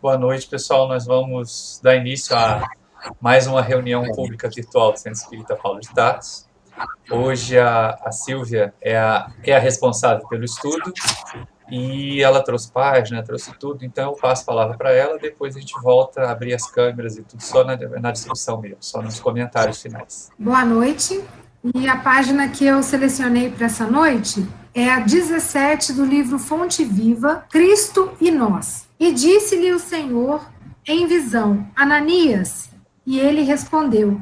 Boa noite, pessoal. Nós vamos dar início a mais uma reunião pública virtual do Centro Espírita Paulo de Tarso. Hoje a Silvia é a responsável pelo estudo e ela trouxe página, trouxe tudo, então eu passo a palavra para ela, depois a gente volta a abrir as câmeras e tudo só na discussão mesmo, só nos comentários finais. Boa noite. E a página que eu selecionei para essa noite é a 17 do livro Fonte Viva, Cristo e Nós. E disse-lhe o Senhor em visão, Ananias, e ele respondeu,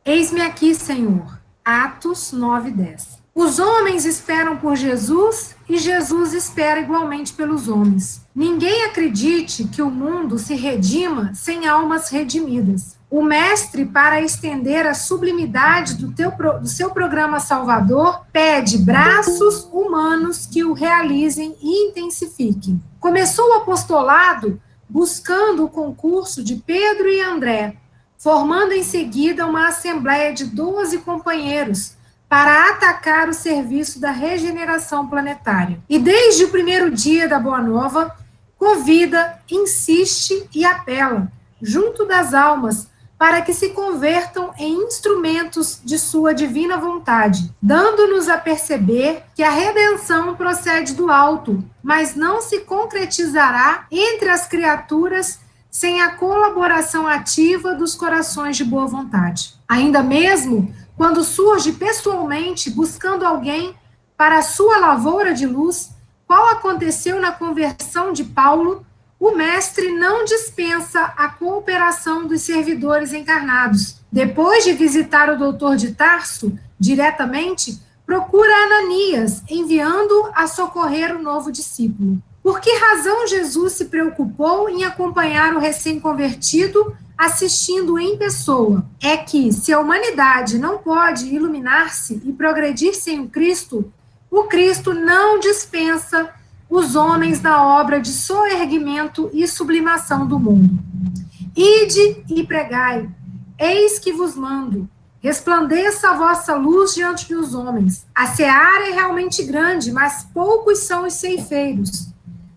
eis-me aqui, Senhor. Atos 9:10. Os homens esperam por Jesus e Jesus espera igualmente pelos homens. Ninguém acredite que o mundo se redima sem almas redimidas. O mestre, para estender a sublimidade do seu programa salvador, pede braços humanos que o realizem e intensifiquem. Começou o apostolado buscando o concurso de Pedro e André, formando em seguida uma assembleia de 12 companheiros para atacar o serviço da regeneração planetária. E desde o primeiro dia da Boa Nova, convida, insiste e apela, junto das almas, para que se convertam em instrumentos de sua divina vontade, dando-nos a perceber que a redenção procede do alto, mas não se concretizará entre as criaturas sem a colaboração ativa dos corações de boa vontade. Ainda mesmo quando surge pessoalmente buscando alguém para a sua lavoura de luz, qual aconteceu na conversão de Paulo, o mestre não dispensa a cooperação dos servidores encarnados. Depois de visitar o doutor de Tarso, diretamente, procura Ananias, enviando a socorrer o novo discípulo. Por que razão Jesus se preocupou em acompanhar o recém-convertido, assistindo em pessoa? É que, se a humanidade não pode iluminar-se e progredir sem o Cristo não dispensa os homens na obra de soerguimento e sublimação do mundo. Ide e pregai, eis que vos mando, resplandeça a vossa luz diante dos homens. A seara é realmente grande, mas poucos são os ceifeiros.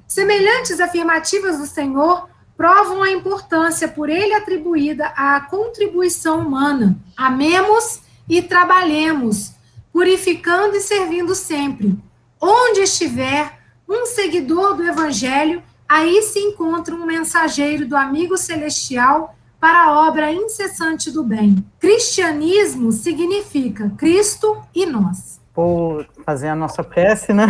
Semelhantes afirmativas do Senhor provam a importância por ele atribuída à contribuição humana. Amemos e trabalhemos, purificando e servindo sempre. Onde estiver um seguidor do Evangelho, aí se encontra um mensageiro do amigo celestial para a obra incessante do bem. Cristianismo significa Cristo e nós. Por fazer a nossa prece, né?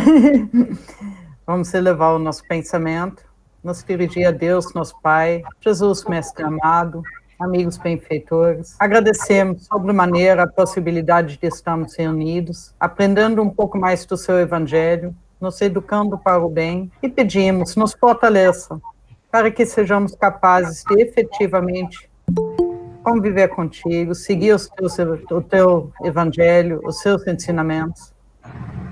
Vamos elevar o nosso pensamento, nos dirigir a Deus, nosso Pai, Jesus, Mestre amado, amigos benfeitores. Agradecemos sobremaneira a possibilidade de estarmos reunidos, aprendendo um pouco mais do seu Evangelho, nos educando para o bem, e pedimos, nos fortaleça, para que sejamos capazes de efetivamente conviver contigo, seguir o teu Evangelho, os seus ensinamentos,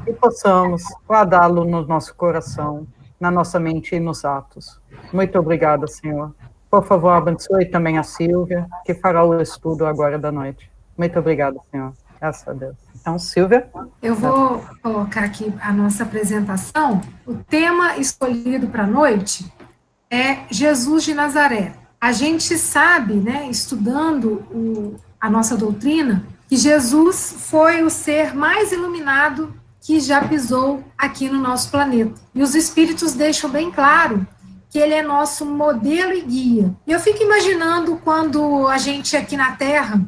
e possamos guardá-lo no nosso coração, na nossa mente e nos atos. Muito obrigada, Senhor. Por favor, abençoe também a Silvia, que fará o estudo agora da noite. Muito obrigada, Senhor. Graças a Deus. Então, Silvia? Eu vou colocar aqui a nossa apresentação. O tema escolhido para a noite é Jesus de Nazaré. A gente sabe, né, estudando a nossa doutrina, que Jesus foi o ser mais iluminado que já pisou aqui no nosso planeta. E os espíritos deixam bem claro que ele é nosso modelo e guia. E eu fico imaginando quando a gente aqui na Terra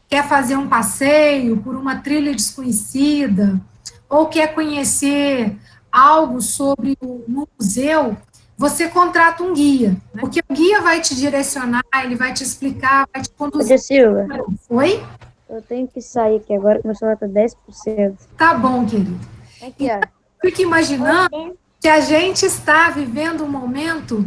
quer fazer um passeio por uma trilha desconhecida, ou quer conhecer algo sobre um museu, você contrata um guia, né? Porque o guia vai te direcionar, ele vai te explicar, vai te conduzir. Silvia. Oi? Eu tenho que sair aqui agora, que meu celular tá 10%. Tá bom, querido. Aqui, ó. Fico imaginando que a gente está vivendo um momento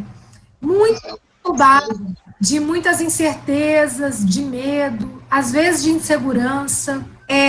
muito conturbado, de muitas incertezas, de medo, às vezes de insegurança,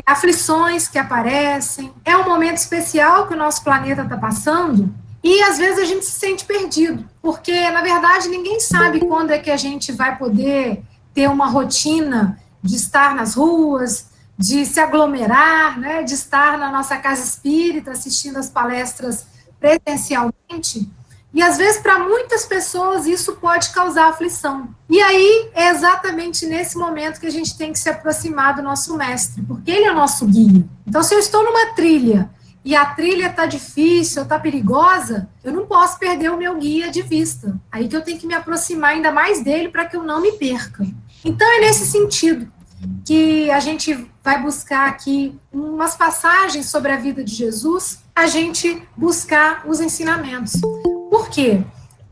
aflições que aparecem. É um momento especial que o nosso planeta está passando e, às vezes, a gente se sente perdido, porque, na verdade, ninguém sabe quando é que a gente vai poder ter uma rotina de estar nas ruas, de se aglomerar, né, de estar na nossa casa espírita, assistindo as palestras presencialmente, E às vezes, para muitas pessoas, isso pode causar aflição. E aí é exatamente nesse momento que a gente tem que se aproximar do nosso mestre, porque ele é o nosso guia. Então, se eu estou numa trilha e a trilha está difícil, está perigosa, eu não posso perder o meu guia de vista. Aí que eu tenho que me aproximar ainda mais dele para que eu não me perca. Então, é nesse sentido que a gente vai buscar aqui umas passagens sobre a vida de Jesus, a gente buscar os ensinamentos. Por quê?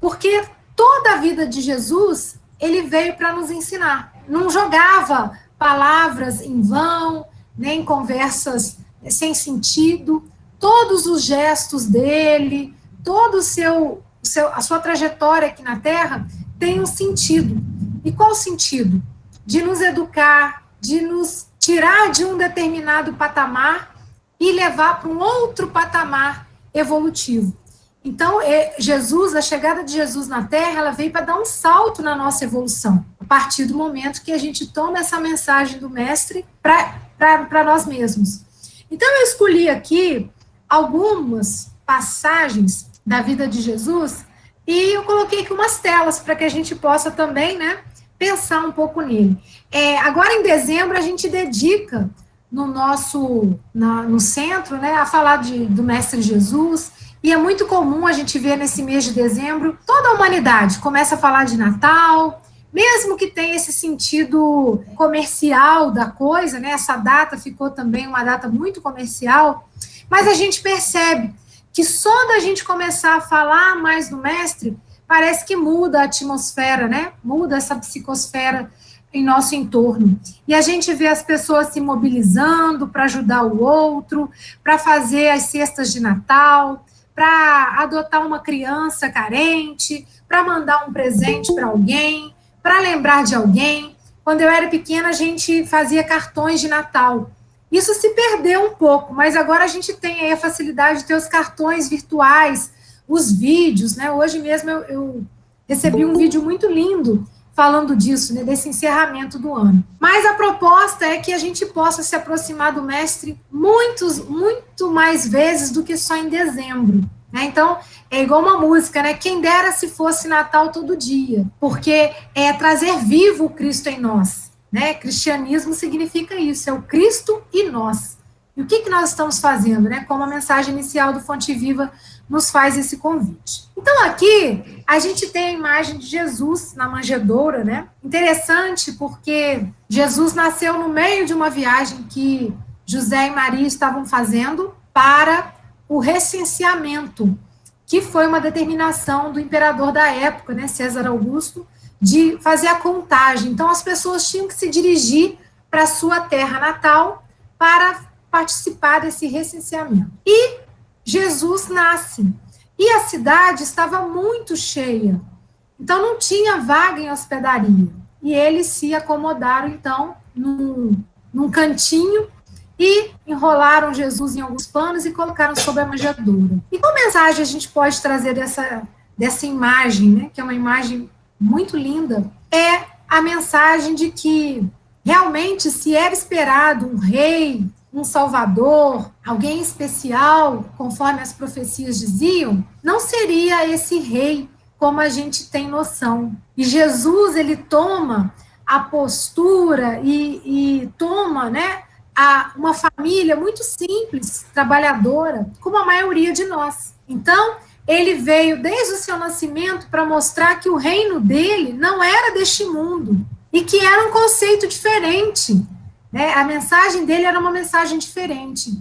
Porque toda a vida de Jesus, ele veio para nos ensinar. Não jogava palavras em vão, nem conversas sem sentido. Todos os gestos dele, todo a sua trajetória aqui na Terra tem um sentido. E qual o sentido? De nos educar, de nos tirar de um determinado patamar e levar para um outro patamar evolutivo. Então, Jesus, a chegada de Jesus na Terra, ela veio para dar um salto na nossa evolução, a partir do momento que a gente toma essa mensagem do Mestre para nós mesmos. Então, eu escolhi aqui algumas passagens da vida de Jesus e eu coloquei aqui umas telas para que a gente possa também, né, pensar um pouco nele. Agora, em dezembro, a gente dedica no centro, né, a falar do Mestre Jesus, e é muito comum a gente ver nesse mês de dezembro, toda a humanidade começa a falar de Natal, mesmo que tenha esse sentido comercial da coisa, né, essa data ficou também uma data muito comercial, mas a gente percebe que só da gente começar a falar mais do Mestre, parece que muda a atmosfera, né, muda essa psicosfera em nosso entorno. E a gente vê as pessoas se mobilizando para ajudar o outro, para fazer as cestas de Natal, para adotar uma criança carente, para mandar um presente para alguém, para lembrar de alguém. Quando eu era pequena, a gente fazia cartões de Natal. Isso se perdeu um pouco, mas agora a gente tem aí a facilidade de ter os cartões virtuais, os vídeos, né? Hoje mesmo eu recebi um vídeo muito lindo falando disso, né, desse encerramento do ano. Mas a proposta é que a gente possa se aproximar do Mestre muito mais vezes do que só em dezembro. Né? Então, é igual uma música, né? Quem dera se fosse Natal todo dia, porque é trazer vivo o Cristo em nós. Né? Cristianismo significa isso, é o Cristo e nós. E o que nós estamos fazendo? Né? Como a mensagem inicial do Fonte Viva nos faz esse convite. Então, aqui, a gente tem a imagem de Jesus na manjedoura, né? Interessante, porque Jesus nasceu no meio de uma viagem que José e Maria estavam fazendo para o recenseamento, que foi uma determinação do imperador da época, né, César Augusto, de fazer a contagem. Então, as pessoas tinham que se dirigir para a sua terra natal para participar desse recenseamento. E Jesus nasce. E a cidade estava muito cheia. Então, não tinha vaga em hospedaria. E eles se acomodaram, então, num cantinho e enrolaram Jesus em alguns panos e colocaram sobre a manjedoura. E qual mensagem a gente pode trazer dessa imagem, né, que é uma imagem muito linda? É a mensagem de que realmente, se era esperado um rei, um salvador, alguém especial, conforme as profecias diziam, não seria esse rei como a gente tem noção. E Jesus, ele toma a postura e toma, né, uma família muito simples, trabalhadora, como a maioria de nós. Então, ele veio desde o seu nascimento para mostrar que o reino dele não era deste mundo e que era um conceito diferente. Né? A mensagem dele era uma mensagem diferente.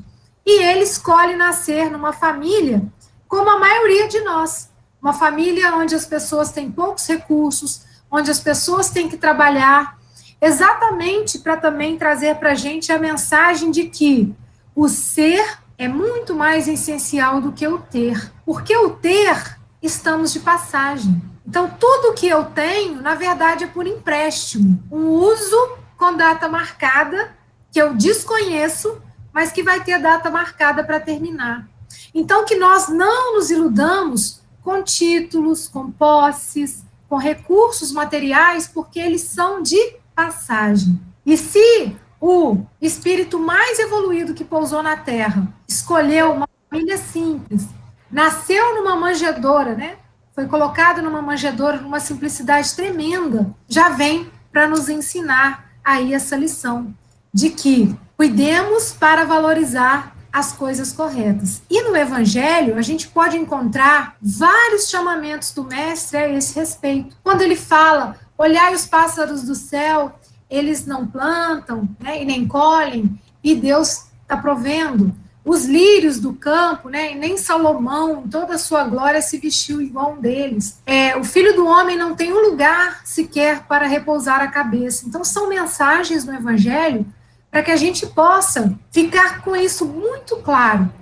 E ele escolhe nascer numa família como a maioria de nós. Uma família onde as pessoas têm poucos recursos, onde as pessoas têm que trabalhar, exatamente para também trazer para a gente a mensagem de que o ser é muito mais essencial do que o ter. Porque o ter, estamos de passagem. Então, tudo que eu tenho, na verdade, é por empréstimo. Um uso com data marcada, que eu desconheço, mas que vai ter data marcada para terminar. Então, que nós não nos iludamos com títulos, com posses, com recursos materiais, porque eles são de passagem. E se o espírito mais evoluído que pousou na Terra escolheu uma família simples, nasceu numa manjedoura, né? foi colocado numa manjedoura, numa simplicidade tremenda, já vem para nos ensinar aí essa lição, de que cuidemos para valorizar as coisas corretas. E no Evangelho, a gente pode encontrar vários chamamentos do Mestre a esse respeito. Quando ele fala, olhai os pássaros do céu, eles não plantam, né, e nem colhem, e Deus está provendo. Os lírios do campo, né, e nem Salomão, em toda a sua glória, se vestiu igual um deles. O Filho do Homem não tem um lugar sequer para repousar a cabeça. Então, são mensagens no Evangelho para que a gente possa ficar com isso muito claro,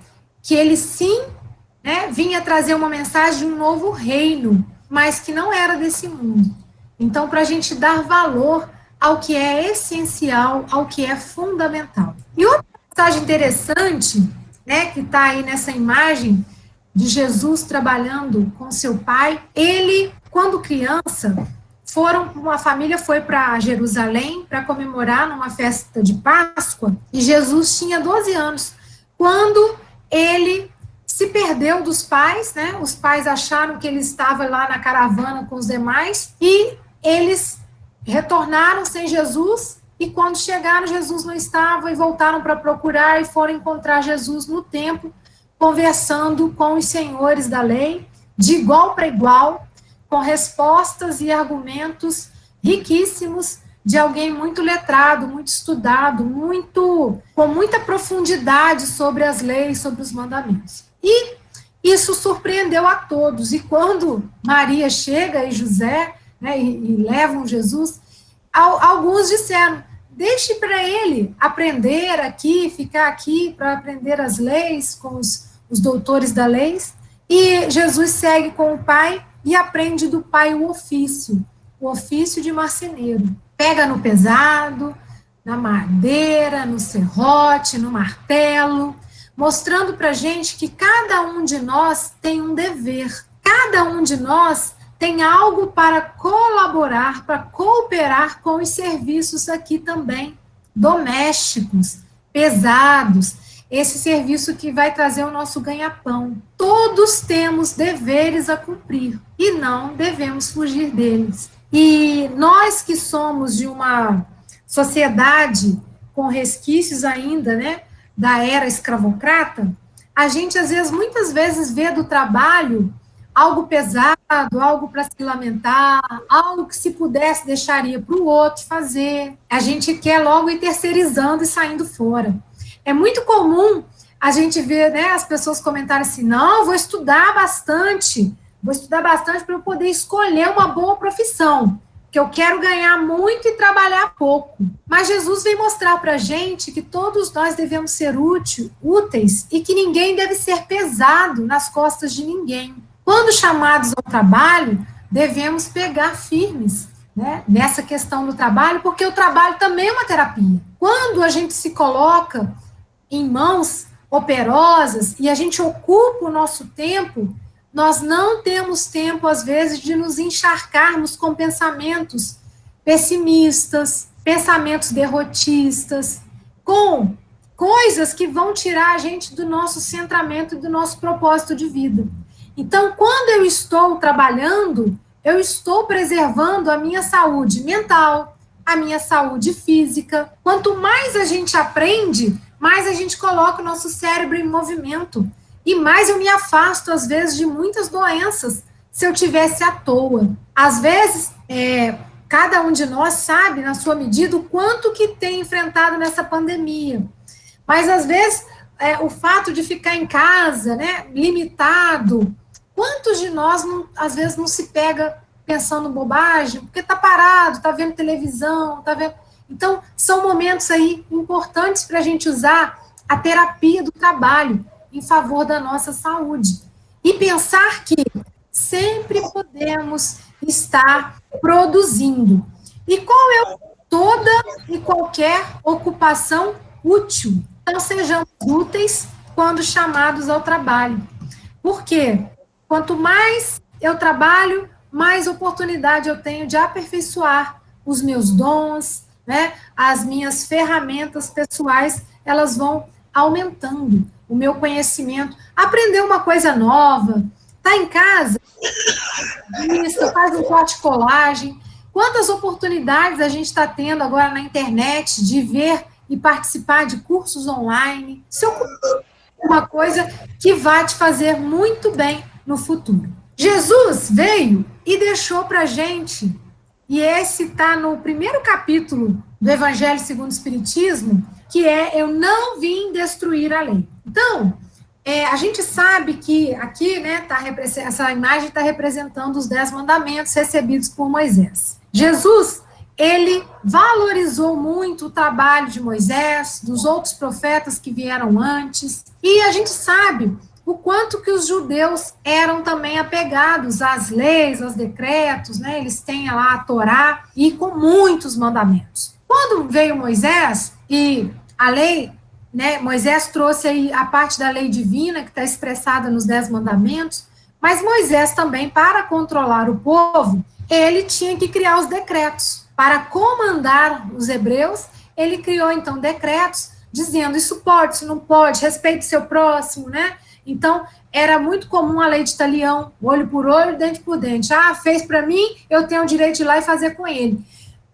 que ele sim, né, vinha trazer uma mensagem de um novo reino, mas que não era desse mundo. Então, para a gente dar valor ao que é essencial, ao que é fundamental. E outra passagem interessante, né, que está aí nessa imagem de Jesus trabalhando com seu pai, ele, quando criança, uma família foi para Jerusalém para comemorar numa festa de Páscoa, e Jesus tinha 12 anos, quando ele se perdeu dos pais, né, os pais acharam que ele estava lá na caravana com os demais, e eles retornaram sem Jesus, e quando chegaram, Jesus não estava, e voltaram para procurar, e foram encontrar Jesus no templo, conversando com os senhores da lei, de igual para igual, com respostas e argumentos riquíssimos de alguém muito letrado, muito estudado, com muita profundidade sobre as leis, sobre os mandamentos. E isso surpreendeu a todos. E quando Maria chega e José, né, e levam Jesus, alguns disseram, deixe para ele aprender aqui, ficar aqui para aprender as leis com os doutores da lei. E Jesus segue com o pai e aprende do pai o ofício de marceneiro. Pega no pesado, na madeira, no serrote, no martelo, mostrando para a gente que cada um de nós tem um dever, cada um de nós tem algo para colaborar, para cooperar com os serviços aqui também, domésticos, pesados, esse serviço que vai trazer o nosso ganha-pão. Todos temos deveres a cumprir e não devemos fugir deles. E nós que somos de uma sociedade com resquícios ainda, né, da era escravocrata, a gente, muitas vezes, vê do trabalho algo pesado, algo para se lamentar, algo que se pudesse deixaria para o outro fazer. A gente quer logo ir terceirizando e saindo fora. É muito comum a gente ver, né, as pessoas comentarem assim, não, vou estudar bastante para eu poder escolher uma boa profissão, que eu quero ganhar muito e trabalhar pouco. Mas Jesus vem mostrar para a gente que todos nós devemos ser úteis e que ninguém deve ser pesado nas costas de ninguém. Quando chamados ao trabalho, devemos pegar firmes, né, nessa questão do trabalho, porque o trabalho também é uma terapia. Quando a gente se coloca em mãos operosas e a gente ocupa o nosso tempo, nós não temos tempo, às vezes, de nos encharcarmos com pensamentos pessimistas, pensamentos derrotistas, com coisas que vão tirar a gente do nosso centramento e do nosso propósito de vida. Então, quando eu estou trabalhando, eu estou preservando a minha saúde mental, a minha saúde física. Quanto mais a gente aprende, mais a gente coloca o nosso cérebro em movimento. E mais eu me afasto, às vezes, de muitas doenças, se eu tivesse à toa. Às vezes, cada um de nós sabe, na sua medida, o quanto que tem enfrentado nessa pandemia. Mas, às vezes, o fato de ficar em casa, né, limitado, quantos de nós, às vezes, não se pega pensando bobagem, porque está parado, está vendo televisão, está vendo... Então, são momentos aí importantes para a gente usar a terapia do trabalho em favor da nossa saúde. E pensar que sempre podemos estar produzindo. E qual é toda e qualquer ocupação útil? Então, sejamos úteis quando chamados ao trabalho. Por quê? Quanto mais eu trabalho, mais oportunidade eu tenho de aperfeiçoar os meus dons, né? As minhas ferramentas pessoais, elas vão aumentando o meu conhecimento. Aprender uma coisa nova, tá em casa, revista, faz um plot colagem. Quantas oportunidades a gente está tendo agora na internet de ver e participar de cursos online. Se ocupar de uma coisa que vai te fazer muito bem no futuro. Jesus veio e deixou para a gente, e esse está no primeiro capítulo do Evangelho segundo o Espiritismo, que é: eu não vim destruir a lei. Então, a gente sabe que aqui, né, essa imagem está representando os 10 mandamentos recebidos por Moisés. Jesus, ele valorizou muito o trabalho de Moisés, dos outros profetas que vieram antes, e a gente sabe o quanto que os judeus eram também apegados às leis, aos decretos, né? Eles têm lá a Torá, e com muitos mandamentos. Quando veio Moisés, e a lei, né, Moisés trouxe aí a parte da lei divina, que está expressada nos 10 mandamentos, mas Moisés também, para controlar o povo, ele tinha que criar os decretos. Para comandar os hebreus, ele criou, então, decretos, dizendo isso pode, isso não pode, respeite seu próximo, né? Então, era muito comum a lei de talião, olho por olho, dente por dente. Ah, fez para mim, eu tenho o direito de ir lá e fazer com ele.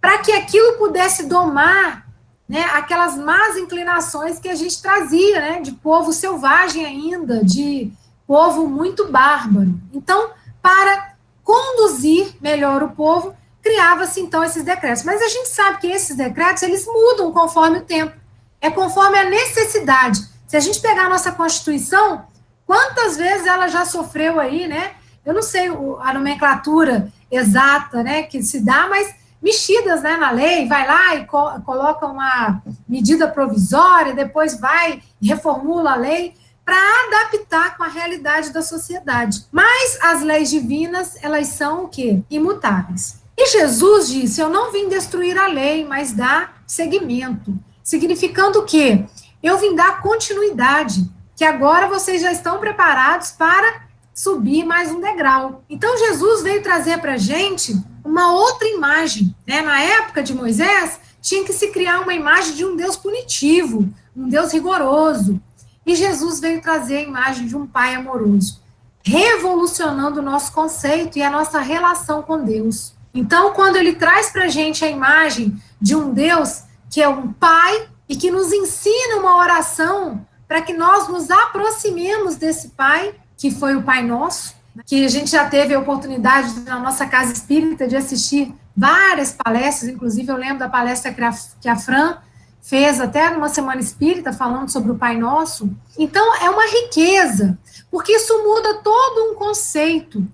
Para que aquilo pudesse domar, né, aquelas más inclinações que a gente trazia, né, de povo selvagem ainda, de povo muito bárbaro. Então, para conduzir melhor o povo, criava-se, então, esses decretos. Mas a gente sabe que esses decretos, eles mudam conforme o tempo. É conforme a necessidade. Se a gente pegar a nossa Constituição, quantas vezes ela já sofreu aí, né? Eu não sei a nomenclatura exata, né, que se dá, mas mexidas, né, na lei, vai lá e coloca uma medida provisória, depois vai e reformula a lei para adaptar com a realidade da sociedade. Mas as leis divinas, elas são o quê? Imutáveis. E Jesus disse: eu não vim destruir a lei, mas dar seguimento. Significando o quê? Eu vim dar continuidade, que agora vocês já estão preparados para subir mais um degrau. Então, Jesus veio trazer para a gente uma outra imagem, né? Na época de Moisés, tinha que se criar uma imagem de um Deus punitivo, um Deus rigoroso. E Jesus veio trazer a imagem de um Pai amoroso, revolucionando o nosso conceito e a nossa relação com Deus. Então, quando ele traz para a gente a imagem de um Deus que é um Pai e que nos ensina uma oração para que nós nos aproximemos desse Pai, que foi o Pai Nosso, que a gente já teve a oportunidade na nossa casa espírita de assistir várias palestras, inclusive eu lembro da palestra que a Fran fez até numa semana espírita, falando sobre o Pai Nosso. Então, é uma riqueza, porque isso muda todo um conceito.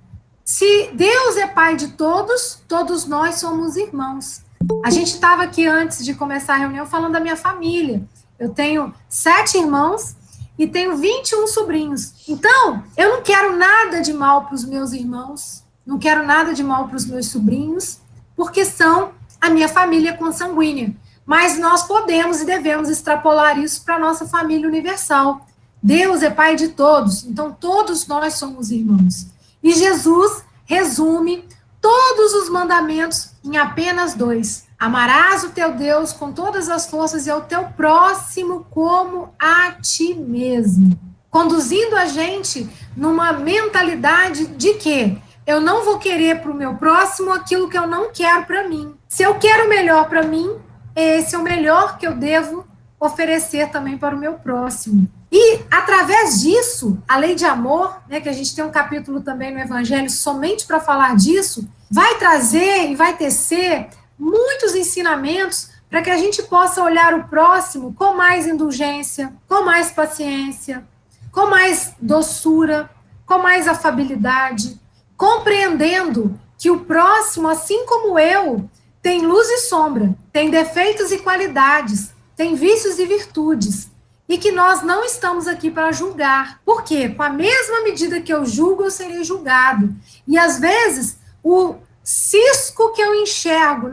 Se Deus é Pai de todos, todos nós somos irmãos. A gente estava aqui antes de começar a reunião falando da minha família. Eu tenho 7 irmãos e tenho 21 sobrinhos. Então, eu não quero nada de mal para os meus irmãos, não quero nada de mal para os meus sobrinhos, porque são a minha família consanguínea. Mas nós podemos e devemos extrapolar isso para a nossa família universal. Deus é Pai de todos, então todos nós somos irmãos. E Jesus resume todos os mandamentos em apenas 2. Amarás o teu Deus com todas as forças e ao teu próximo como a ti mesmo. Conduzindo a gente numa mentalidade de que eu não vou querer para o meu próximo aquilo que eu não quero para mim. Se eu quero o melhor para mim, esse é o melhor que eu devo oferecer também para o meu próximo. E, através disso, a lei de amor, né, que a gente tem um capítulo também no Evangelho somente para falar disso, vai trazer e vai tecer muitos ensinamentos para que a gente possa olhar o próximo com mais indulgência, com mais paciência, com mais doçura, com mais afabilidade, compreendendo que o próximo, assim como eu, tem luz e sombra, tem defeitos e qualidades, tem vícios e virtudes, e que nós não estamos aqui para julgar. Por quê? Com a mesma medida que eu julgo, eu serei julgado. E, às vezes, o cisco que eu enxergo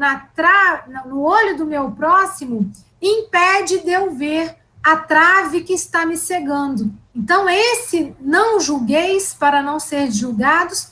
no olho do meu próximo impede de eu ver a trave que está me cegando. Então, esse não julgueis para não ser julgados.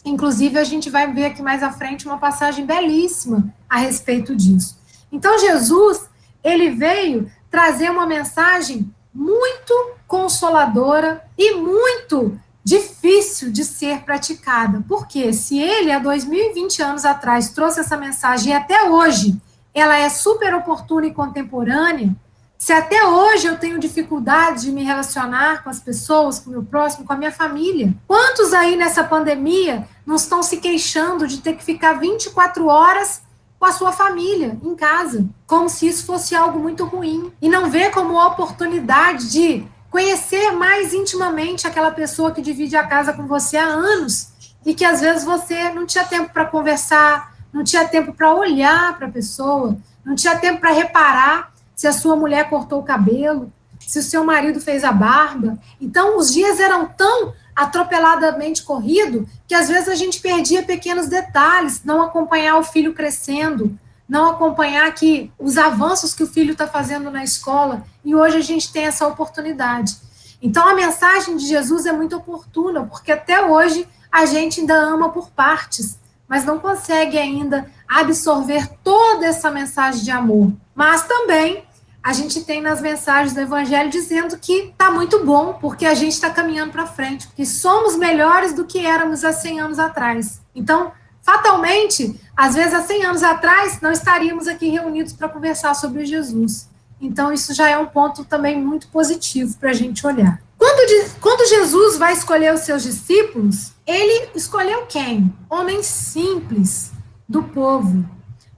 Inclusive, a gente vai ver aqui mais à frente uma passagem belíssima a respeito disso. Então, Jesus, ele veio trazer uma mensagem muito consoladora e muito difícil difícil de ser praticada. Porque se ele, há 2020 anos atrás, trouxe essa mensagem e até hoje ela é super oportuna e contemporânea, se até hoje eu tenho dificuldade de me relacionar com as pessoas, com o meu próximo, com a minha família, quantos aí nessa pandemia não estão se queixando de ter que ficar 24 horas com a sua família, em casa, como se isso fosse algo muito ruim, e não vê como oportunidade de conhecer mais intimamente aquela pessoa que divide a casa com você há anos, e que às vezes você não tinha tempo para conversar, não tinha tempo para olhar para a pessoa, não tinha tempo para reparar se a sua mulher cortou o cabelo, se o seu marido fez a barba. Então, os dias eram tão atropeladamente corrido que às vezes a gente perdia pequenos detalhes, não acompanhar o filho crescendo, não acompanhar os avanços que o filho está fazendo na escola, e hoje a gente tem essa oportunidade. Então, a mensagem de Jesus é muito oportuna, porque até hoje a gente ainda ama por partes, mas não consegue ainda absorver toda essa mensagem de amor. Mas também a gente tem nas mensagens do Evangelho dizendo que está muito bom, porque a gente está caminhando para frente, porque somos melhores do que éramos há 100 anos atrás. Então, fatalmente, às vezes há 100 anos atrás, não estaríamos aqui reunidos para conversar sobre Jesus. Então, isso já é um ponto também muito positivo para a gente olhar. Quando Jesus vai escolher os seus discípulos, ele escolheu quem? Homens simples do povo,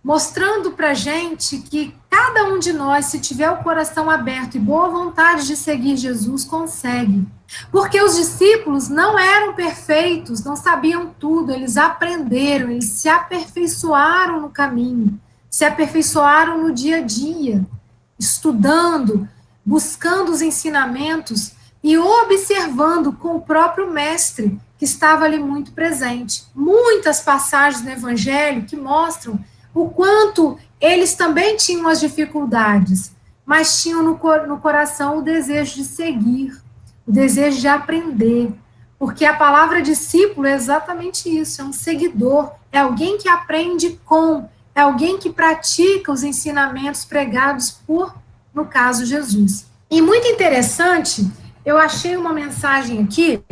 mostrando para a gente que cada um de nós, se tiver o coração aberto e boa vontade de seguir Jesus, consegue. Porque os discípulos não eram perfeitos, não sabiam tudo, eles aprenderam, eles se aperfeiçoaram no caminho, se aperfeiçoaram no dia a dia, estudando, buscando os ensinamentos e observando com o próprio mestre, que estava ali muito presente. Muitas passagens no Evangelho que mostram o quanto eles também tinham as dificuldades, mas tinham no coração o desejo de seguir, o desejo de aprender, porque a palavra discípulo é exatamente isso, é um seguidor, é alguém que aprende é alguém que pratica os ensinamentos pregados por, no caso, Jesus. E muito interessante, eu achei uma mensagem aqui,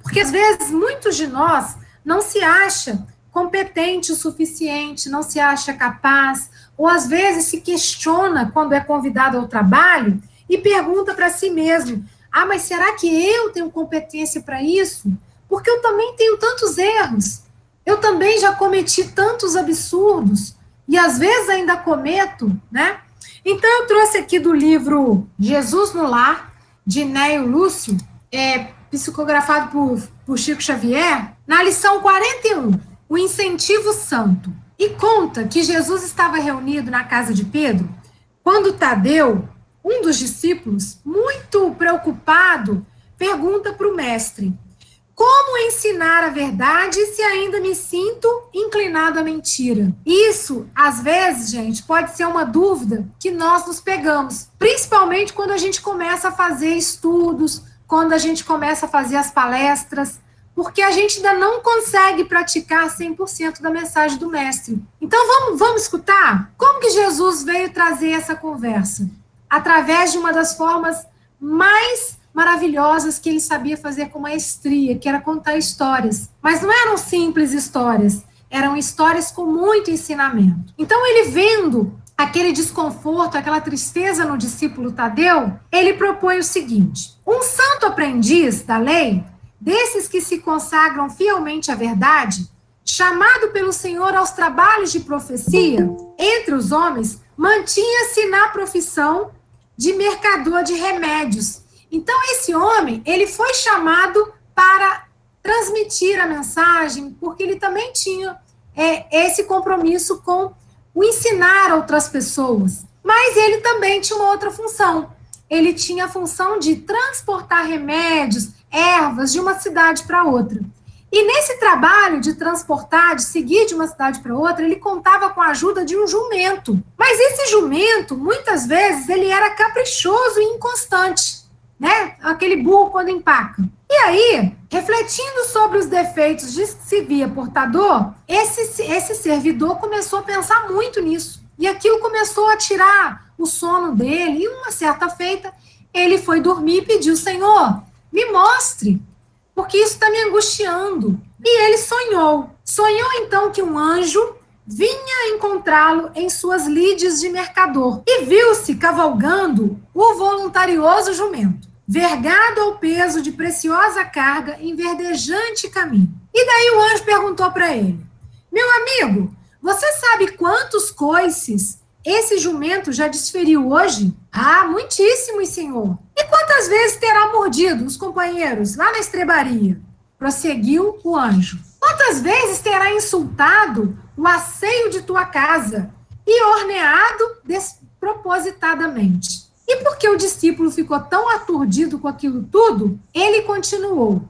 porque às vezes muitos de nós não se acham competente o suficiente, não se acha capaz, ou às vezes se questiona quando é convidado ao trabalho e pergunta para si mesmo, mas será que eu tenho competência para isso? Porque eu também tenho tantos erros, eu também já cometi tantos absurdos, e às vezes ainda cometo, né? Então eu trouxe aqui do livro Jesus no Lar, de Neio Lúcio, psicografado por Chico Xavier, na lição 41, o incentivo santo. E conta que Jesus estava reunido na casa de Pedro, quando Tadeu, um dos discípulos, muito preocupado, pergunta para o mestre, como ensinar a verdade se ainda me sinto inclinado à mentira? Isso, às vezes, gente, pode ser uma dúvida que nós nos pegamos, principalmente quando a gente começa a fazer estudos, quando a gente começa a fazer as palestras, porque a gente ainda não consegue praticar 100% da mensagem do mestre. Então, vamos escutar? Como que Jesus veio trazer essa conversa? Através de uma das formas mais maravilhosas que ele sabia fazer com maestria, que era contar histórias. Mas não eram simples histórias, eram histórias com muito ensinamento. Então, ele vendo aquele desconforto, aquela tristeza no discípulo Tadeu, ele propõe o seguinte, um santo aprendiz da lei, desses que se consagram fielmente à verdade, chamado pelo Senhor aos trabalhos de profecia, entre os homens, mantinha-se na profissão de mercador de remédios. Então, esse homem, ele foi chamado para transmitir a mensagem, porque ele também tinha esse compromisso com o ensinar outras pessoas. Mas ele também tinha uma outra função. Ele tinha a função de transportar remédios, ervas, de uma cidade para outra. E nesse trabalho de transportar, de seguir de uma cidade para outra, ele contava com a ajuda de um jumento. Mas esse jumento, muitas vezes, ele era caprichoso e inconstante, né? Aquele burro quando empaca. E aí, refletindo sobre os defeitos de que se via portador, esse servidor começou a pensar muito nisso. E aquilo começou a tirar o sono dele. E uma certa feita, ele foi dormir e pediu, Senhor, me mostre porque isso está me angustiando. E ele sonhou. Sonhou, então, que um anjo vinha encontrá-lo em suas lides de mercador e viu-se cavalgando o voluntarioso jumento, vergado ao peso de preciosa carga em verdejante caminho. E daí o anjo perguntou para ele: meu amigo, você sabe quantos coices esse jumento já desferiu hoje? Ah, muitíssimos, senhor. E quantas vezes terá mordido os companheiros lá na estrebaria? Prosseguiu o anjo. Quantas vezes terá insultado o asseio de tua casa e horneado despropositadamente? E porque o discípulo ficou tão aturdido com aquilo tudo, ele continuou: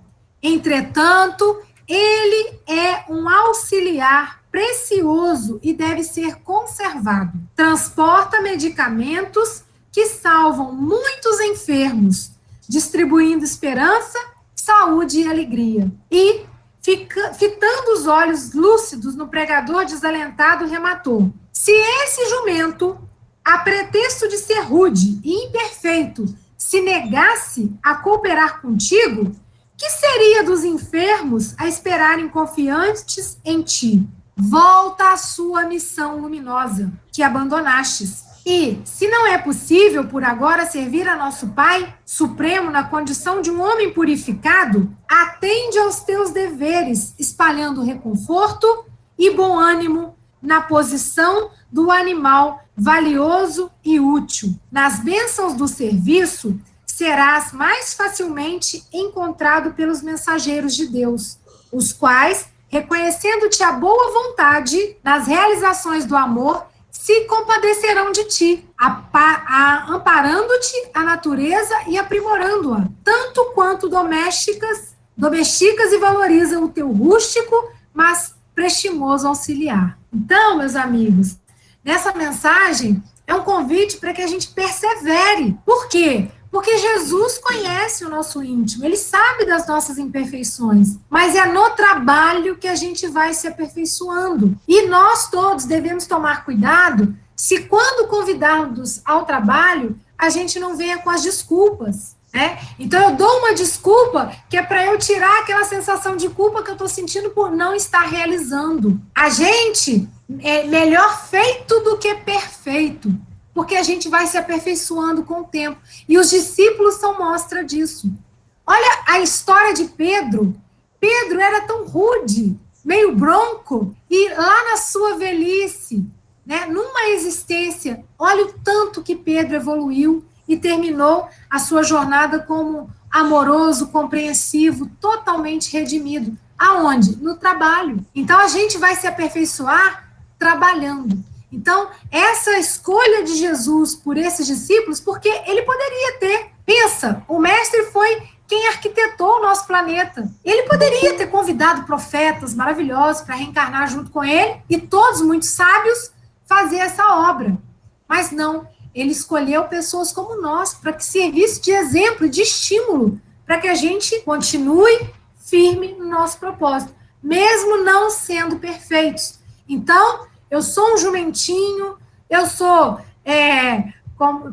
entretanto, ele é um auxiliar precioso e deve ser conservado. Transporta medicamentos que salvam muitos enfermos, distribuindo esperança, saúde e alegria. E, fitando os olhos lúcidos no pregador desalentado, rematou: se esse jumento, a pretexto de ser rude e imperfeito, se negasse a cooperar contigo, que seria dos enfermos a esperarem confiantes em ti? Volta à sua missão luminosa, que abandonastes. E, se não é possível por agora servir a nosso Pai Supremo na condição de um homem purificado, atende aos teus deveres, espalhando reconforto e bom ânimo na posição do animal valioso e útil. Nas bênçãos do serviço, serás mais facilmente encontrado pelos mensageiros de Deus, os quais, reconhecendo-te a boa vontade nas realizações do amor, se compadecerão de ti, amparando-te a natureza e aprimorando-a, tanto quanto domesticas e valorizam o teu rústico, mas prestimoso auxiliar. Então, meus amigos, nessa mensagem é um convite para que a gente persevere. Por quê? Porque Jesus conhece o nosso íntimo, ele sabe das nossas imperfeições, mas é no trabalho que a gente vai se aperfeiçoando. E nós todos devemos tomar cuidado se quando convidados ao trabalho, a gente não venha com as desculpas, né? Então eu dou uma desculpa que é para eu tirar aquela sensação de culpa que eu estou sentindo por não estar realizando. A gente é melhor feito do que perfeito, porque a gente vai se aperfeiçoando com o tempo. E os discípulos são mostra disso. Olha a história de Pedro. Pedro era tão rude, meio bronco, e lá na sua velhice, né, numa existência, olha o tanto que Pedro evoluiu e terminou a sua jornada como amoroso, compreensivo, totalmente redimido. Aonde? No trabalho. Então, a gente vai se aperfeiçoar trabalhando. Então, essa escolha de Jesus por esses discípulos, porque ele poderia ter, pensa, o mestre foi quem arquitetou o nosso planeta. Ele poderia ter convidado profetas maravilhosos para reencarnar junto com ele, e todos muito sábios, fazer essa obra. Mas não, ele escolheu pessoas como nós, para que servisse de exemplo, de estímulo, para que a gente continue firme no nosso propósito, mesmo não sendo perfeitos. Então, eu sou um jumentinho, eu sou,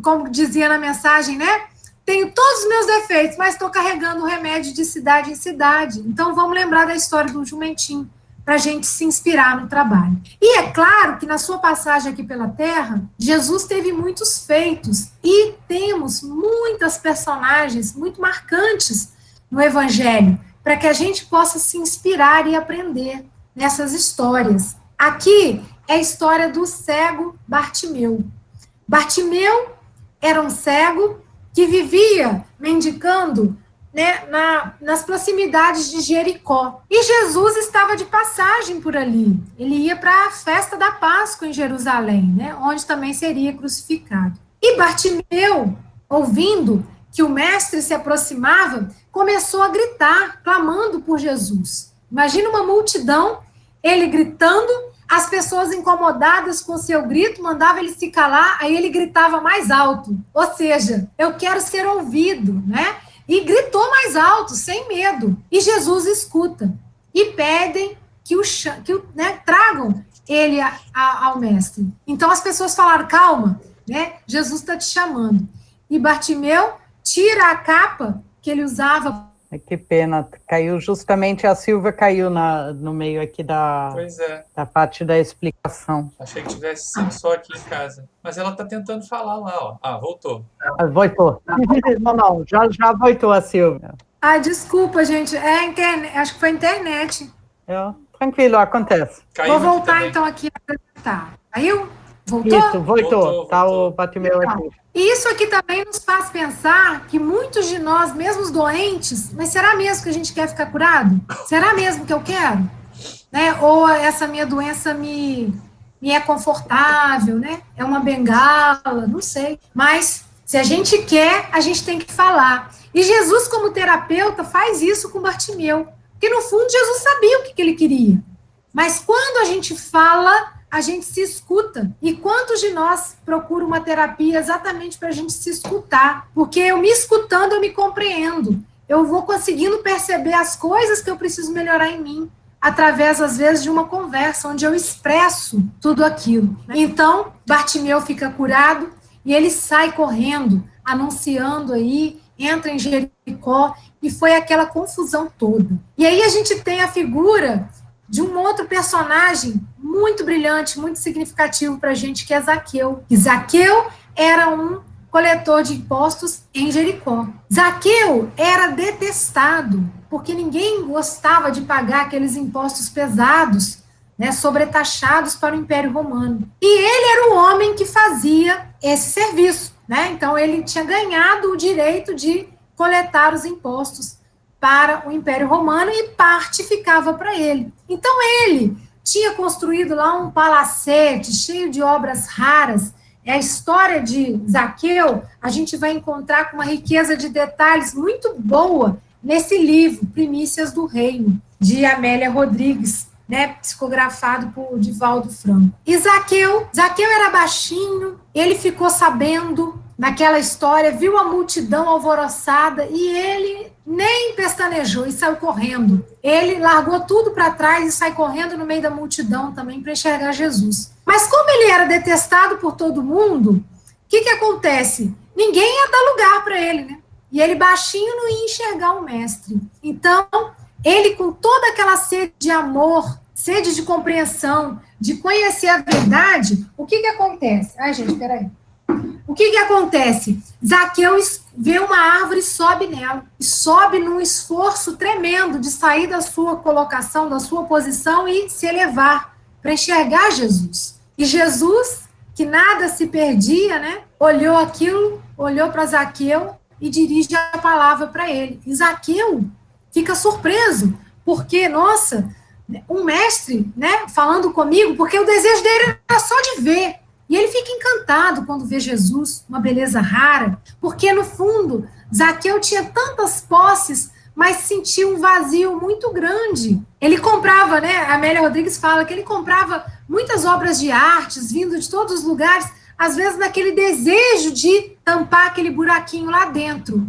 como dizia na mensagem, né? Tenho todos os meus defeitos, mas estou carregando o remédio de cidade em cidade. Então, vamos lembrar da história do jumentinho, para a gente se inspirar no trabalho. E é claro que na sua passagem aqui pela Terra, Jesus teve muitos feitos, e temos muitas personagens muito marcantes no Evangelho, para que a gente possa se inspirar e aprender nessas histórias. Aqui é a história do cego Bartimeu. Bartimeu era um cego que vivia mendicando, né, nas proximidades de Jericó. E Jesus estava de passagem por ali. Ele ia para a festa da Páscoa em Jerusalém, né, onde também seria crucificado. E Bartimeu, ouvindo que o mestre se aproximava, começou a gritar, clamando por Jesus. Imagina uma multidão, ele gritando, as pessoas incomodadas com o seu grito, mandavam ele se calar, aí ele gritava mais alto. Ou seja, eu quero ser ouvido, né? E gritou mais alto, sem medo. E Jesus escuta. E pedem que tragam ele ao mestre. Então as pessoas falaram, calma, né? Jesus está te chamando. E Bartimeu tira a capa que ele usava Que pena, caiu justamente, a Silvia caiu no meio aqui Pois é, da parte da explicação. achei que tivesse sido só aqui em casa. Mas ela tá tentando falar lá, ó. Ah, voltou. Voltou. Não, já voltou a Silvia. Desculpa, gente. Acho que foi a internet. Tranquilo, acontece. Caiu Vou voltar aqui então aqui a apresentar. Caiu? Voltou? Isso, voltou. Tá Voltou. o Bartimeu aqui. E isso aqui também nos faz pensar que muitos de nós, mesmo os doentes, mas será mesmo que a gente quer ficar curado? Será mesmo que eu quero? Né? Ou essa minha doença me é confortável, né? É uma bengala, não sei. Mas se a gente quer, a gente tem que falar. E Jesus, como terapeuta, faz isso com Bartimeu. Porque, no fundo, Jesus sabia o que ele queria. Mas quando a gente fala, a gente se escuta. E quantos de nós procuram uma terapia exatamente para a gente se escutar? Porque eu me escutando, eu me compreendo. Eu vou conseguindo perceber as coisas que eu preciso melhorar em mim, através, às vezes, de uma conversa, onde eu expresso tudo aquilo. Então, Bartimeu fica curado e ele sai correndo, anunciando aí, entra em Jericó, e foi aquela confusão toda. E aí a gente tem a figura de um outro personagem muito brilhante, muito significativo para a gente, que é Zaqueu. E Zaqueu era um coletor de impostos em Jericó. Zaqueu era detestado, porque ninguém gostava de pagar aqueles impostos pesados, né, sobretaxados para o Império Romano. E ele era o homem que fazia esse serviço, né? Então ele tinha ganhado o direito de coletar os impostos para o Império Romano e parte ficava para ele. Então ele tinha construído lá um palacete cheio de obras raras. A história de Zaqueu, a gente vai encontrar com uma riqueza de detalhes muito boa nesse livro, Primícias do Reino, de Amélia Rodrigues, né, psicografado por Divaldo Franco. E Zaqueu era baixinho, ele ficou sabendo naquela história, viu a multidão alvoroçada e ele nem pestanejou e saiu correndo. Ele largou tudo para trás e sai correndo no meio da multidão também para enxergar Jesus. Mas como ele era detestado por todo mundo, o que acontece? Ninguém ia dar lugar para ele, né? E ele baixinho não ia enxergar o mestre. Então, ele com toda aquela sede de amor, sede de compreensão, de conhecer a verdade, o que acontece? Ai, gente, peraí. O que acontece? Zaqueu vê uma árvore e sobe nela. E sobe num esforço tremendo de sair da sua colocação, da sua posição e se elevar para enxergar Jesus. E Jesus, que nada se perdia, né? Olhou aquilo, olhou para Zaqueu e dirige a palavra para ele. E Zaqueu fica surpreso, porque, nossa, um mestre, né, falando comigo, porque o desejo dele era só de ver. E ele fica encantado quando vê Jesus, uma beleza rara, porque, no fundo, Zaqueu tinha tantas posses, mas sentia um vazio muito grande. Ele comprava, né, a Amélia Rodrigues fala que ele comprava muitas obras de artes, vindo de todos os lugares, às vezes naquele desejo de tampar aquele buraquinho lá dentro.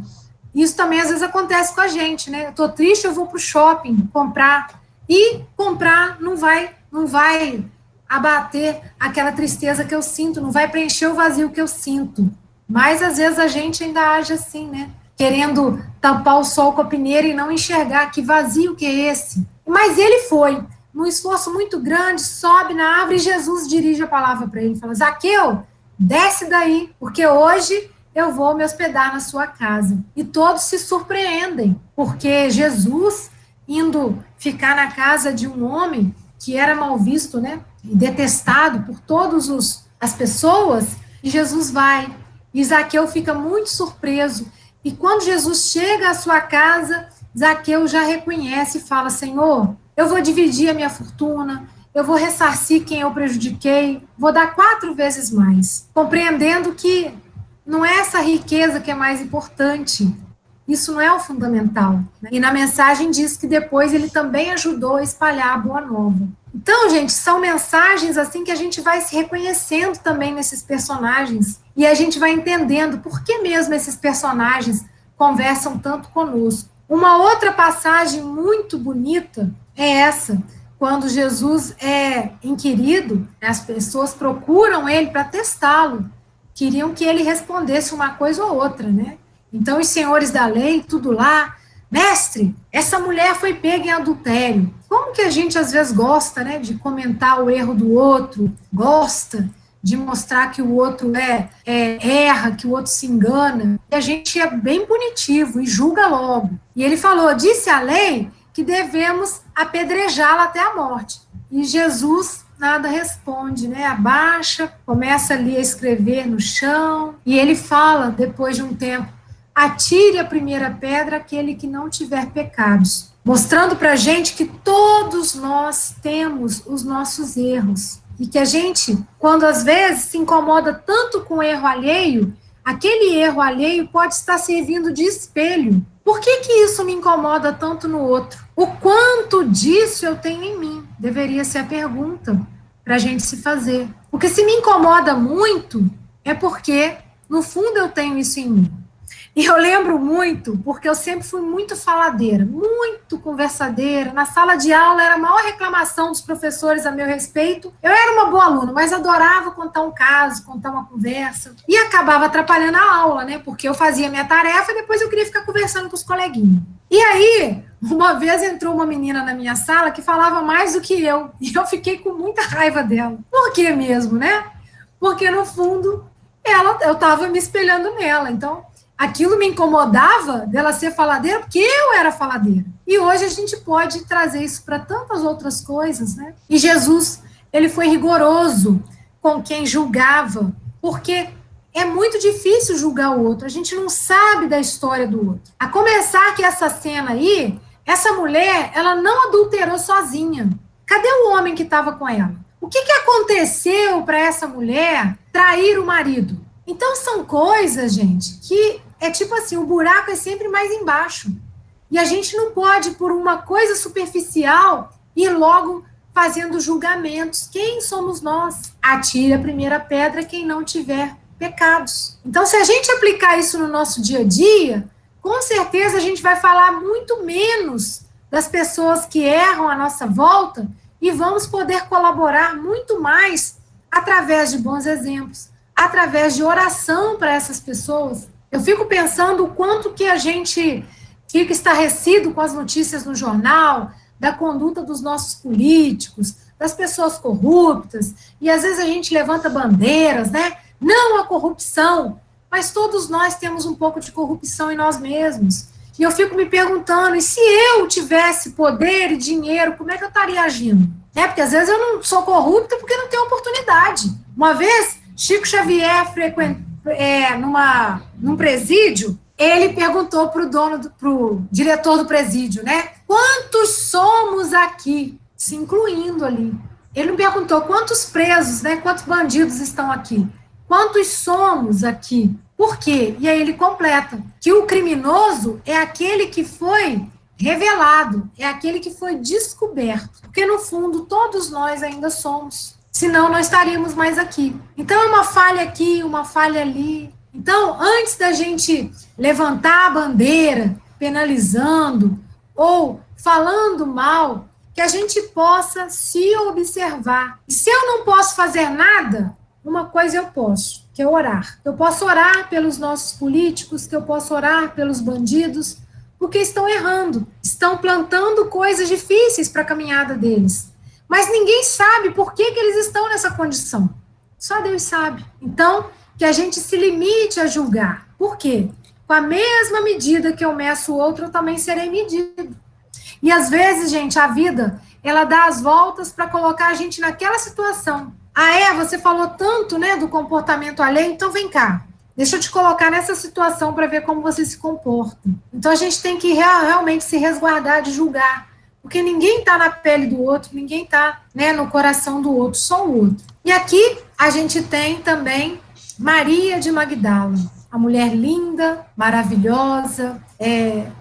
Isso também, às vezes, acontece com a gente, né? Eu tô triste, eu vou pro shopping comprar. E comprar não vai abater aquela tristeza que eu sinto, não vai preencher o vazio que eu sinto. Mas, às vezes, a gente ainda age assim, né? Querendo tampar o sol com a peneira e não enxergar que vazio que é esse. Mas ele foi, num esforço muito grande, sobe na árvore e Jesus dirige a palavra para ele. Fala, Zaqueu, desce daí, porque hoje eu vou me hospedar na sua casa. E todos se surpreendem, porque Jesus, indo ficar na casa de um homem que era mal visto, né? E detestado por todas as pessoas, e Jesus vai. E Zaqueu fica muito surpreso. E quando Jesus chega à sua casa, Zaqueu já reconhece e fala, Senhor, eu vou dividir a minha fortuna, eu vou ressarcir quem eu prejudiquei, vou dar 4 vezes mais. Compreendendo que não é essa riqueza que é mais importante, isso não é o fundamental. E na mensagem diz que depois ele também ajudou a espalhar a boa nova. Então, gente, são mensagens assim que a gente vai se reconhecendo também nesses personagens e a gente vai entendendo por que mesmo esses personagens conversam tanto conosco. Uma outra passagem muito bonita é essa, quando Jesus é inquirido, as pessoas procuram ele para testá-lo, queriam que ele respondesse uma coisa ou outra, né? Então, os senhores da lei, tudo lá, mestre, essa mulher foi pega em adultério. Como que a gente às vezes gosta, né, de comentar o erro do outro, gosta de mostrar que o outro erra, que o outro se engana, e a gente é bem punitivo e julga logo. E ele falou, disse a lei que devemos apedrejá-la até a morte. E Jesus nada responde, né? Abaixa, começa ali a escrever no chão, e ele fala, depois de um tempo, atire a primeira pedra aquele que não tiver pecados, mostrando para a gente que todos nós temos os nossos erros, e que a gente, quando às vezes se incomoda tanto com o erro alheio, aquele erro alheio pode estar servindo de espelho. Por que que isso me incomoda tanto no outro? O quanto disso eu tenho em mim? Deveria ser a pergunta para a gente se fazer. Porque se me incomoda muito, é porque, no fundo, eu tenho isso em mim. E eu lembro muito, porque eu sempre fui muito faladeira, muito conversadeira. Na sala de aula era a maior reclamação dos professores a meu respeito. Eu era uma boa aluna, mas adorava contar um caso, contar uma conversa. E acabava atrapalhando a aula, né? Porque eu fazia minha tarefa e depois eu queria ficar conversando com os coleguinhas. E aí, uma vez entrou uma menina na minha sala que falava mais do que eu. E eu fiquei com muita raiva dela. Por que mesmo, né? Porque, no fundo, eu estava me espelhando nela. Então, aquilo me incomodava dela ser faladeira, porque eu era faladeira. E hoje a gente pode trazer isso para tantas outras coisas, né? E Jesus, ele foi rigoroso com quem julgava, porque é muito difícil julgar o outro, a gente não sabe da história do outro. A começar que essa cena aí, essa mulher, ela não adulterou sozinha. Cadê o homem que estava com ela? O que aconteceu para essa mulher trair o marido? Então, são coisas, gente, que é tipo assim, o buraco é sempre mais embaixo. E a gente não pode, por uma coisa superficial, ir logo fazendo julgamentos. Quem somos nós? Atire a primeira pedra quem não tiver pecados. Então, se a gente aplicar isso no nosso dia a dia, com certeza a gente vai falar muito menos das pessoas que erram à nossa volta e vamos poder colaborar muito mais através de bons exemplos, através de oração para essas pessoas. Eu fico pensando o quanto que a gente fica estarrecido com as notícias no jornal, da conduta dos nossos políticos, das pessoas corruptas, e às vezes a gente levanta bandeiras, né? Não a corrupção, mas todos nós temos um pouco de corrupção em nós mesmos. E eu fico me perguntando, e se eu tivesse poder e dinheiro, como é que eu estaria agindo? Porque às vezes eu não sou corrupta porque não tenho oportunidade. Uma vez, Chico Xavier num presídio, ele perguntou pro diretor do presídio, né? Quantos somos aqui? Se incluindo ali. Ele me perguntou quantos presos, né? Quantos bandidos estão aqui? Quantos somos aqui? Por quê? E aí ele completa que o criminoso é aquele que foi revelado, é aquele que foi descoberto. Porque, no fundo, todos nós ainda somos. Senão, não estaríamos mais aqui. Então, é uma falha aqui, uma falha ali. Então, antes da gente levantar a bandeira, penalizando ou falando mal, que a gente possa se observar. E se eu não posso fazer nada, uma coisa eu posso, que é orar. Eu posso orar pelos nossos políticos, que eu posso orar pelos bandidos, porque estão errando, estão plantando coisas difíceis para a caminhada deles. Mas ninguém sabe por que eles estão nessa condição. Só Deus sabe. Então, que a gente se limite a julgar. Por quê? Com a mesma medida que eu meço o outro, eu também serei medido. E às vezes, gente, a vida, ela dá as voltas para colocar a gente naquela situação. Você falou tanto, né, do comportamento alheio, então vem cá. Deixa eu te colocar nessa situação para ver como você se comporta. Então a gente tem que realmente se resguardar de julgar. Porque ninguém está na pele do outro, ninguém está, né, no coração do outro, só o outro. E aqui a gente tem também Maria de Magdala, a mulher linda, maravilhosa,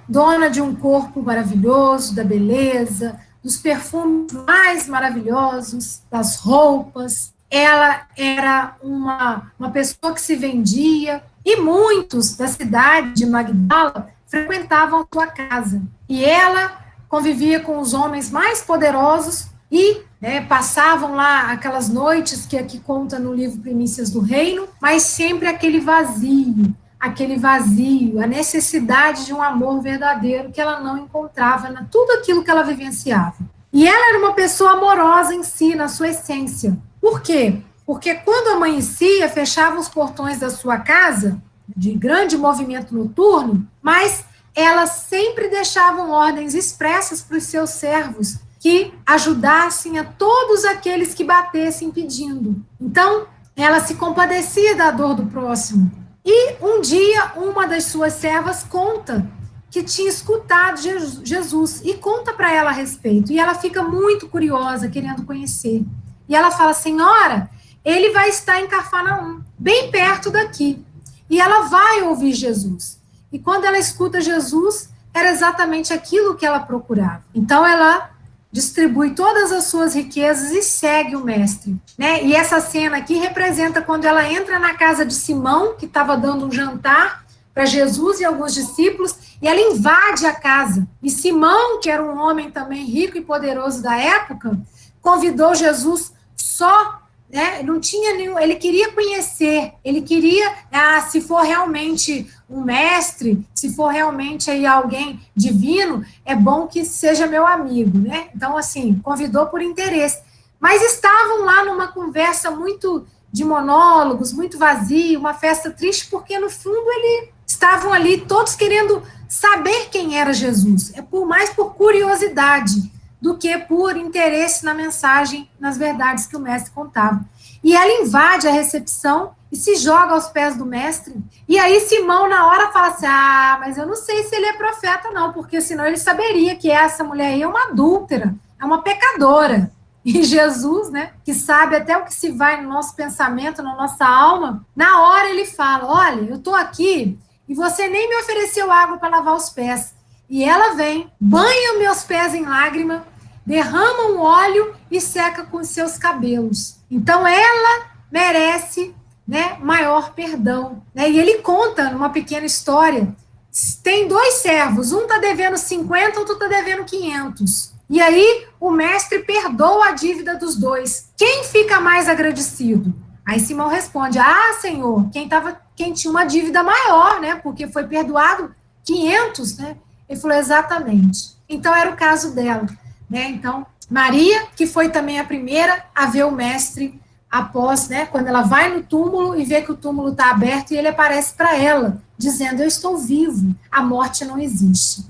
dona de um corpo maravilhoso, da beleza, dos perfumes mais maravilhosos, das roupas. Ela era uma pessoa que se vendia, e muitos da cidade de Magdala frequentavam a sua casa. E ela convivia com os homens mais poderosos e passavam lá aquelas noites que aqui conta no livro Primícias do Reino, mas sempre aquele vazio, aquele vazio, a necessidade de um amor verdadeiro que ela não encontrava em tudo aquilo que ela vivenciava. E ela era uma pessoa amorosa em si, na sua essência. Por quê? Porque quando amanhecia, fechava os portões da sua casa, de grande movimento noturno, mas elas sempre davam ordens expressas para os seus servos que ajudassem a todos aqueles que batessem pedindo. Então, ela se compadecia da dor do próximo. E um dia, uma das suas servas conta que tinha escutado Jesus e conta para ela a respeito. E ela fica muito curiosa, querendo conhecer. E ela fala, Senhora, ele vai estar em Cafarnaum, bem perto daqui. E ela vai ouvir Jesus. E quando ela escuta Jesus, era exatamente aquilo que ela procurava. Então, ela distribui todas as suas riquezas e segue o mestre, né? E essa cena aqui representa quando ela entra na casa de Simão, que estava dando um jantar para Jesus e alguns discípulos, e ela invade a casa. E Simão, que era um homem também rico e poderoso da época, convidou Jesus só, né? Não tinha nenhum, ele queria conhecer, ele queria, se for realmente um mestre, se for realmente aí alguém divino, é bom que seja meu amigo, né? Então, assim, convidou por interesse. Mas estavam lá numa conversa muito de monólogos, muito vazia, uma festa triste, porque no fundo estavam ali todos querendo saber quem era Jesus. É mais por curiosidade do que por interesse na mensagem, nas verdades que o mestre contava. E ela invade a recepção e se joga aos pés do mestre. E aí Simão, na hora, fala assim, mas eu não sei se ele é profeta, não, porque senão ele saberia que essa mulher aí é uma adúltera, é uma pecadora. E Jesus, né, que sabe até o que se vai no nosso pensamento, na nossa alma, na hora ele fala, olha, eu estou aqui e você nem me ofereceu água para lavar os pés. E ela vem, banha meus pés em lágrima, derrama um óleo e seca com seus cabelos. Então, ela merece, né, maior perdão. Né? E ele conta numa pequena história, tem 2 servos, um está devendo 50, outro está devendo 500. E aí, o mestre perdoa a dívida dos 2. Quem fica mais agradecido? Aí Simão responde, Senhor, quem tinha uma dívida maior, né, porque foi perdoado 500, né? Ele falou, exatamente. Então, era o caso dela. Né? Então, Maria, que foi também a primeira a ver o mestre após, né, quando ela vai no túmulo e vê que o túmulo está aberto e ele aparece para ela, dizendo, eu estou vivo, a morte não existe.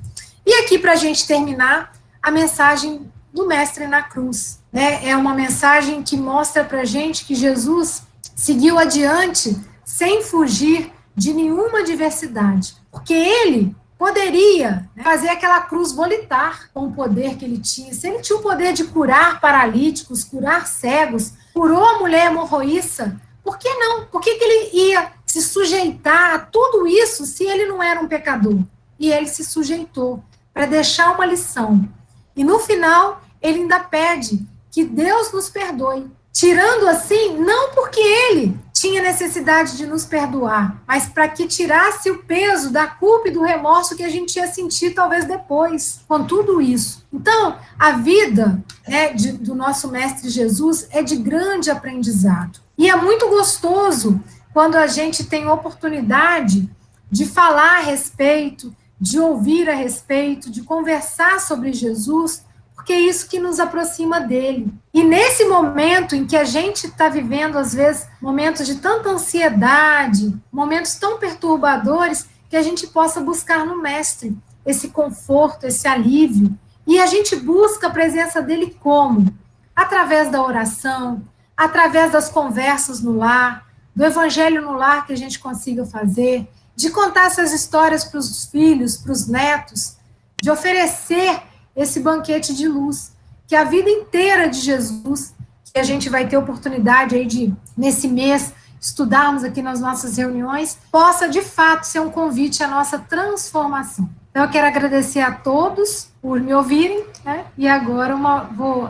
E aqui, para a gente terminar, a mensagem do mestre na cruz. Né? É uma mensagem que mostra para a gente que Jesus seguiu adiante sem fugir de nenhuma adversidade, porque ele poderia, né, fazer aquela cruz volitar com o poder que ele tinha. Se ele tinha o poder de curar paralíticos, curar cegos, curou a mulher hemorroíça, por que não? Por que ele ia se sujeitar a tudo isso se ele não era um pecador? E ele se sujeitou para deixar uma lição. E no final, ele ainda pede que Deus nos perdoe. Tirando assim, não porque ele tinha necessidade de nos perdoar, mas para que tirasse o peso da culpa e do remorso que a gente ia sentir talvez depois, com tudo isso. Então, a vida, né, do nosso Mestre Jesus é de grande aprendizado. E é muito gostoso quando a gente tem oportunidade de falar a respeito, de ouvir a respeito, de conversar sobre Jesus, porque é isso que nos aproxima dele. E nesse momento em que a gente está vivendo, às vezes, momentos de tanta ansiedade, momentos tão perturbadores, que a gente possa buscar no Mestre esse conforto, esse alívio. E a gente busca a presença dele como? Através da oração, através das conversas no lar, do evangelho no lar que a gente consiga fazer, de contar essas histórias para os filhos, para os netos, de oferecer esse banquete de luz, que a vida inteira de Jesus, que a gente vai ter oportunidade aí de, nesse mês, estudarmos aqui nas nossas reuniões, possa, de fato, ser um convite à nossa transformação. Então, eu quero agradecer a todos por me ouvirem, né? E agora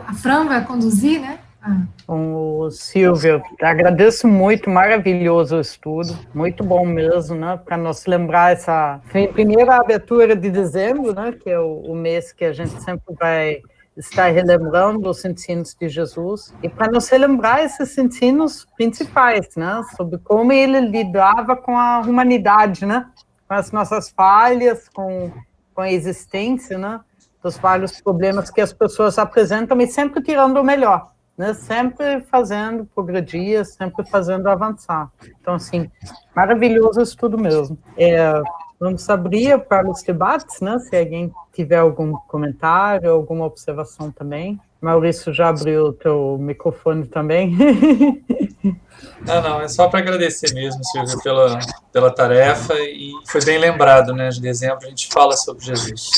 a Fran vai conduzir, né? O Silvio, agradeço muito, maravilhoso o estudo, muito bom mesmo, né, para nos lembrar essa primeira abertura de dezembro, né, que é o mês que a gente sempre vai estar relembrando os ensinos de Jesus e para nos relembrar esses ensinos principais, né, sobre como ele lidava com a humanidade, né, com as nossas falhas, com a existência, né, dos vários problemas que as pessoas apresentam e sempre tirando o melhor, né, sempre fazendo progredir, sempre fazendo avançar. Então, assim, maravilhoso isso tudo mesmo. Vamos abrir para os debates, né? Se alguém tiver algum comentário, alguma observação também. Maurício já abriu o teu microfone também. Não, é só para agradecer mesmo, Silvio, pela tarefa, e foi bem lembrado, né? De dezembro a gente fala sobre Jesus.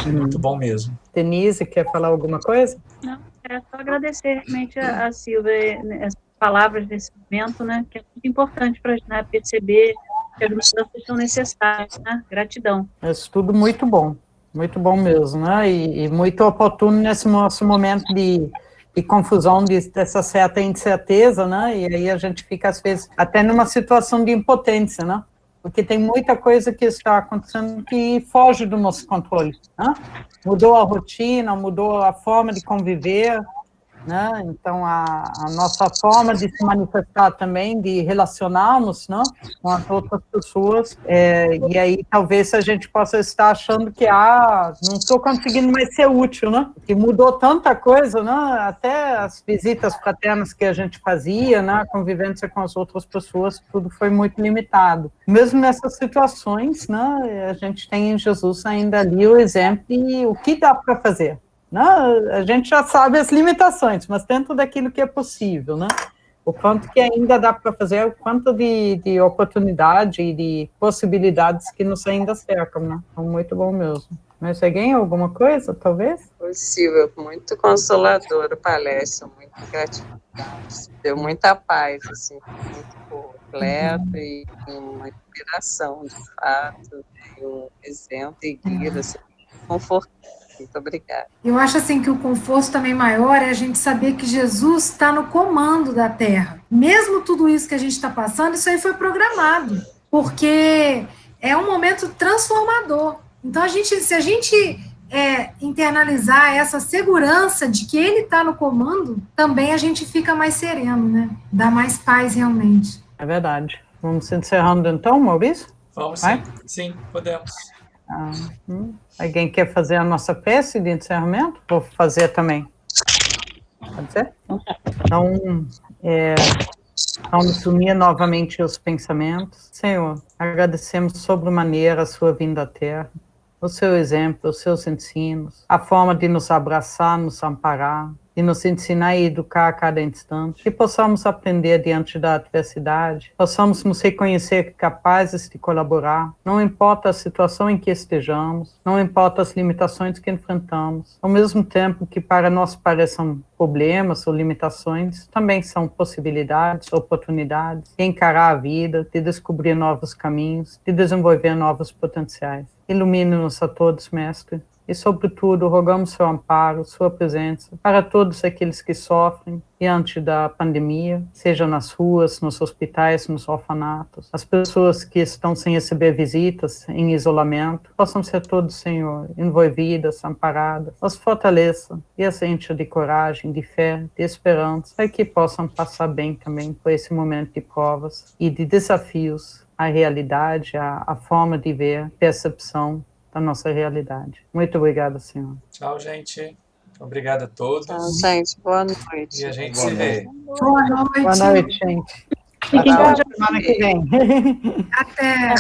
Muito bom mesmo. Denise, quer falar alguma coisa? Não, é só agradecer realmente a Silvia, as palavras desse momento, né? Que é muito importante para a gente perceber que as mudanças são necessárias, né? Gratidão. É tudo muito bom mesmo, né? E muito oportuno nesse nosso momento de confusão, dessa certa incerteza, né? E aí a gente fica, às vezes, até numa situação de impotência, né? Porque tem muita coisa que está acontecendo que foge do nosso controle, né? Mudou a rotina, mudou a forma de conviver, né? Então, a nossa forma de se manifestar também, de relacionarmos, né, com as outras pessoas, e aí talvez a gente possa estar achando que, não estou conseguindo mais ser útil, né? Que mudou tanta coisa, né? Até as visitas fraternas que a gente fazia, né? A convivência com as outras pessoas, tudo foi muito limitado. Mesmo nessas situações, né? A gente tem em Jesus ainda ali o exemplo de o que dá para fazer. Não, a gente já sabe as limitações, mas dentro daquilo que é possível, né? O quanto que ainda dá para fazer, o quanto de oportunidade e de possibilidades que nos ainda cercam, né? Então, muito bom mesmo. Mas alguém, alguma coisa, talvez? Possível, muito consoladora a palestra, muito gratificante, deu muita paz, assim, muito completo e uma inspiração, de fato, e um exemplo e guia, assim, confortável. Muito obrigada. Eu acho assim que o conforto também maior é a gente saber que Jesus está no comando da Terra. Mesmo tudo isso que a gente está passando, isso aí foi programado, porque é um momento transformador. Então, se a gente internalizar essa segurança de que Ele está no comando, também a gente fica mais sereno, né? Dá mais paz realmente. É verdade. Vamos encerrando então, Maurício? Vamos sim. Sim, podemos. Alguém quer fazer a nossa prece de encerramento? Vou fazer também. Pode ser? Então, vamos unir novamente os pensamentos. Senhor, agradecemos sobremaneira a sua vinda à Terra, o seu exemplo, os seus ensinos, a forma de nos abraçar, nos amparar, de nos ensinar e educar a cada instante, que possamos aprender diante da adversidade, possamos nos reconhecer capazes de colaborar, não importa a situação em que estejamos, não importa as limitações que enfrentamos, ao mesmo tempo que para nós pareçam problemas ou limitações, também são possibilidades, oportunidades de encarar a vida, de descobrir novos caminhos, de desenvolver novos potenciais. Ilumine-nos a todos, Mestre, e, sobretudo, rogamos seu amparo, sua presença para todos aqueles que sofrem diante da pandemia, seja nas ruas, nos hospitais, nos orfanatos, as pessoas que estão sem receber visitas, em isolamento, possam ser todos, Senhor, envolvidas, amparadas, as fortaleça e as encha de coragem, de fé, de esperança, para que possam passar bem também por esse momento de provas e de desafios à realidade, à forma de ver, percepção da nossa realidade. Muito obrigada, Senhor. Tchau, gente. Obrigado a todos. Tchau, gente. Boa noite. E a gente se vê. Boa noite. Boa noite, gente. Até semana que vem. Até.